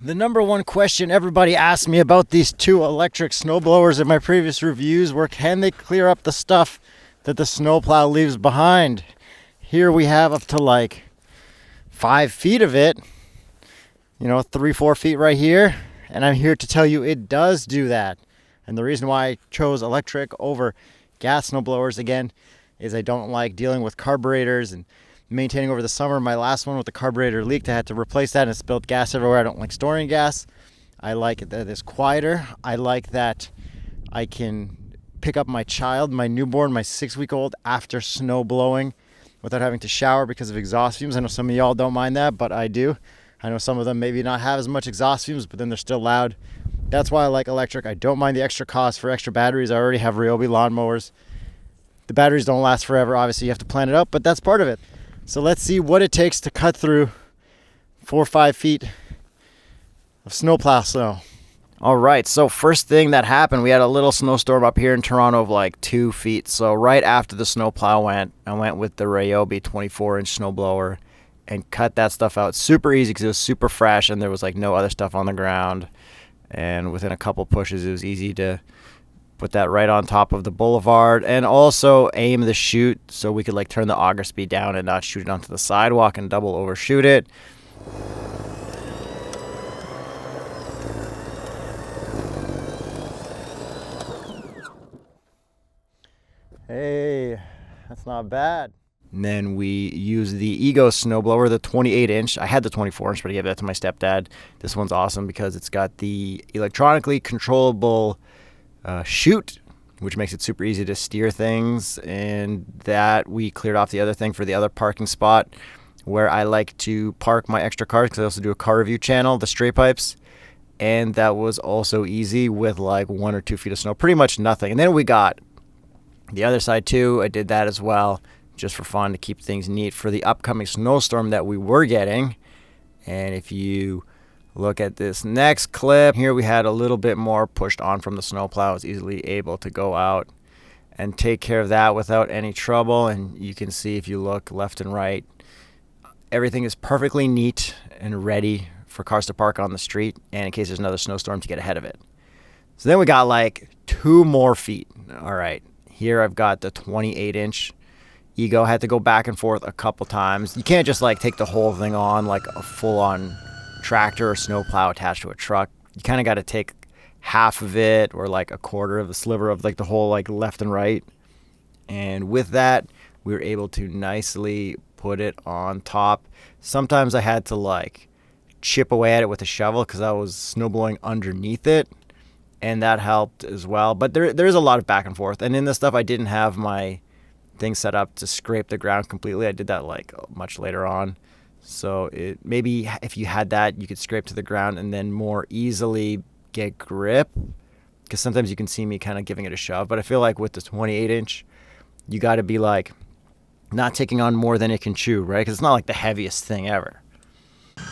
The number one question everybody asked me about these two electric snowblowers in my previous reviews were, can they clear up the stuff that the snowplow leaves behind? Here we have up to like 5 feet of it, 3-4 feet right here, and I'm here to tell you it does do that. And the reason why I chose electric over gas snowblowers again is I don't like dealing with carburetors and maintaining over the summer. My last one with the carburetor leaked. I had to replace that and it spilled gas everywhere. I don't like storing gas. I like it that it's quieter. I like that I can pick up my child, my newborn, my 6-week-old after snow blowing without having to shower because of exhaust fumes. I know some of y'all don't mind that, but I do. I know some of them maybe not have as much exhaust fumes, but then they're still loud. That's why I like electric. I don't mind the extra cost for extra batteries. I already have Ryobi lawnmowers. The batteries don't last forever. Obviously, you have to plan it out, but that's part of it. So let's see what it takes to cut through 4 or 5 feet of snowplow snow. All right, so first thing that happened, we had a little snowstorm up here in Toronto of like 2 feet. So right after the snowplow I went with the Ryobi 24-inch snowblower and cut that stuff out. Super easy because it was super fresh and there was like no other stuff on the ground. And within a couple pushes, it was easy to put that right on top of the boulevard and also aim the chute so we could like turn the auger speed down and not shoot it onto the sidewalk and double overshoot it. Hey, that's not bad. And then we use the Ego snowblower, the 28-inch. I had the 24-inch, but I gave that to my stepdad. This one's awesome because it's got the electronically controllable chute, which makes it super easy to steer things. And that we cleared off the other thing for the other parking spot where I like to park my extra cars because I also do a car review channel, the straight pipes. And that was also easy with like 1 or 2 feet of snow, pretty much nothing. And then we got the other side too. I did that as well, just for fun to keep things neat for the upcoming snowstorm that we were getting. And if you look at this next clip, here we had a little bit more pushed on from the snowplow. I was easily able to go out and take care of that without any trouble. And you can see if you look left and right, everything is perfectly neat and ready for cars to park on the street and in case there's another snowstorm to get ahead of it. So then we got like 2 more feet. All right, here I've got the 28-inch Ego. Had to go back and forth a couple times. You can't just like take the whole thing on like a full-on tractor or snowplow attached to a truck. You kind of got to take half of it or like a quarter of the sliver of like the whole like left and right. And with that, we were able to nicely put it on top. Sometimes I had to like chip away at it with a shovel because I was snowblowing underneath it, and that helped as well. But there's a lot of back and forth. And in this stuff, I didn't have my thing set up to scrape the ground completely. I did that like much later on. So maybe if you had that, you could scrape to the ground and then more easily get grip, because sometimes you can see me kind of giving it a shove. But I feel like with the 28-inch, you got to be like not taking on more than it can chew, right? Because it's not like the heaviest thing ever. Can't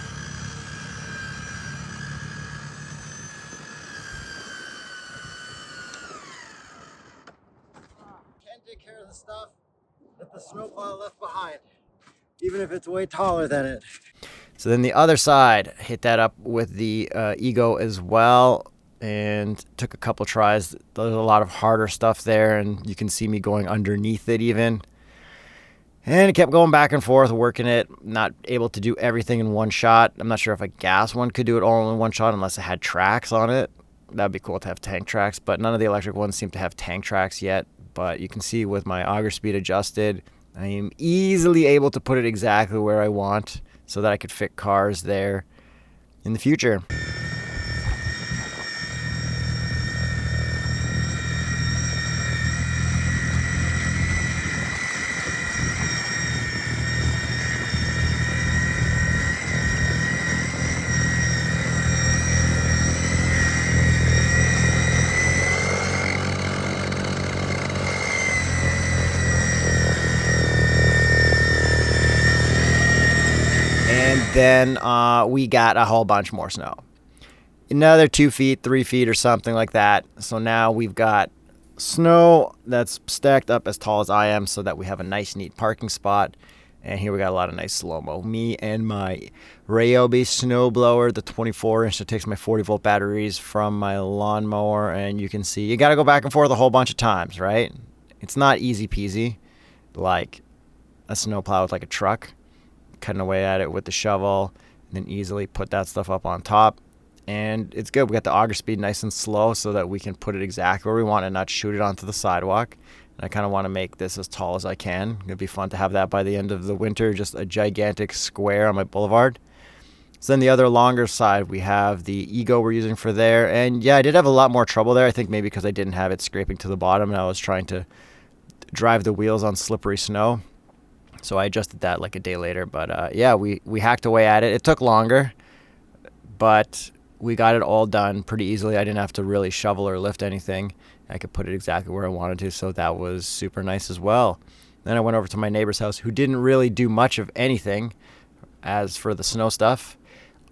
take care of the stuff that the snowplow left behind, even if it's way taller than it. So then the other side, hit that up with the Ego as well, and took a couple tries. There's a lot of harder stuff there, and you can see me going underneath it even. And it kept going back and forth, working it, not able to do everything in one shot. I'm not sure if a gas one could do it all in one shot unless it had tracks on it. That'd be cool to have tank tracks, but none of the electric ones seem to have tank tracks yet. But you can see with my auger speed adjusted, I am easily able to put it exactly where I want so that I could fit cars there in the future. Then we got a whole bunch more snow. Another 2 feet, 3 feet or something like that. So now we've got snow that's stacked up as tall as I am so that we have a nice, neat parking spot. And here we got a lot of nice slow-mo. Me and my Ryobi snowblower, the 24-inch that takes my 40-volt batteries from my lawnmower. And you can see, you got to go back and forth a whole bunch of times, right? It's not easy peasy like a snowplow with like a truck. Cutting away at it with the shovel, and then easily put that stuff up on top. And it's good. We got the auger speed nice and slow so that we can put it exactly where we want and not shoot it onto the sidewalk. And I kind of want to make this as tall as I can. It'd be fun to have that by the end of the winter, just a gigantic square on my boulevard. So then the other longer side, we have the Ego we're using for there. And yeah, I did have a lot more trouble there. I think maybe because I didn't have it scraping to the bottom and I was trying to drive the wheels on slippery snow. So I adjusted that like a day later. But yeah, we hacked away at it. It took longer, but we got it all done pretty easily. I didn't have to really shovel or lift anything. I could put it exactly where I wanted to, so that was super nice as well. Then I went over to my neighbor's house, who didn't really do much of anything as for the snow stuff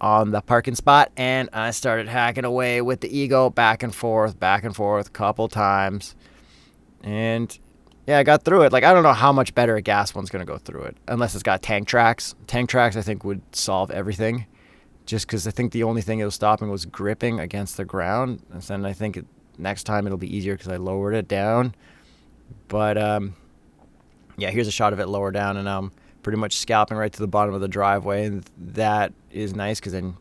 on the parking spot, and I started hacking away with the Ego back and forth a couple times. And yeah, I got through it. Like, I don't know how much better a gas one's going to go through it, unless it's got tank tracks. Tank tracks, I think, would solve everything, just because I think the only thing it was stopping was gripping against the ground. And then I think next time it'll be easier because I lowered it down. But yeah, here's a shot of it lower down, and I'm pretty much scalping right to the bottom of the driveway. And that is nice because then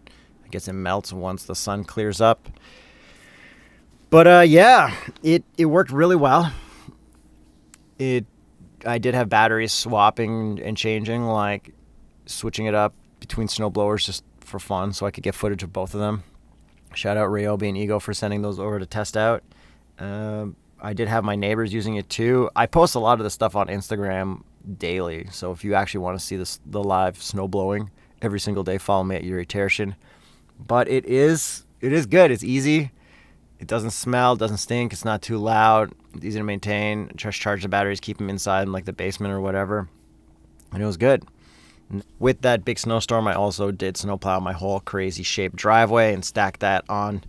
I guess it melts once the sun clears up. But yeah, it worked really well. I did have batteries swapping and changing, like switching it up between snowblowers just for fun so I could get footage of both of them. Shout out Ryobi and Ego for sending those over to test out. I did have my neighbors using it too. I post a lot of this stuff on Instagram daily, so if you actually want to see the live snow blowing every single day, follow me at Irritation. But it is good. It's easy. It doesn't smell, doesn't stink, it's not too loud, it's easy to maintain. Just charge the batteries, keep them inside in like the basement or whatever. And it was good. With that big snowstorm, I also did snowplow my whole crazy shaped driveway and stack that on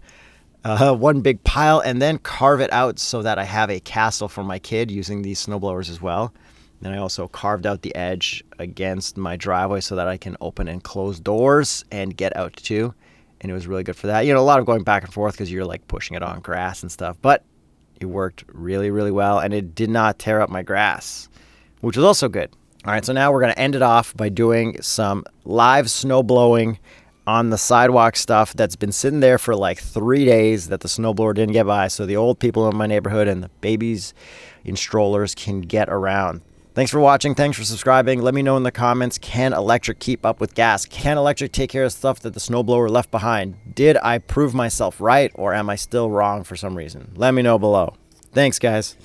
one big pile and then carve it out so that I have a castle for my kid using these snowblowers as well. Then I also carved out the edge against my driveway so that I can open and close doors and get out too. And it was really good for that. You know, a lot of going back and forth because you're like pushing it on grass and stuff. But it worked really, really well. And it did not tear up my grass, which was also good. All right, so now we're going to end it off by doing some live snow blowing on the sidewalk stuff that's been sitting there for like 3 days that the snowblower didn't get by. So the old people in my neighborhood and the babies in strollers can get around. Thanks for watching. Thanks for subscribing. Let me know in the comments, can electric keep up with gas? Can electric take care of stuff that the snowblower left behind? Did I prove myself right, or am I still wrong for some reason? Let me know below. Thanks, guys.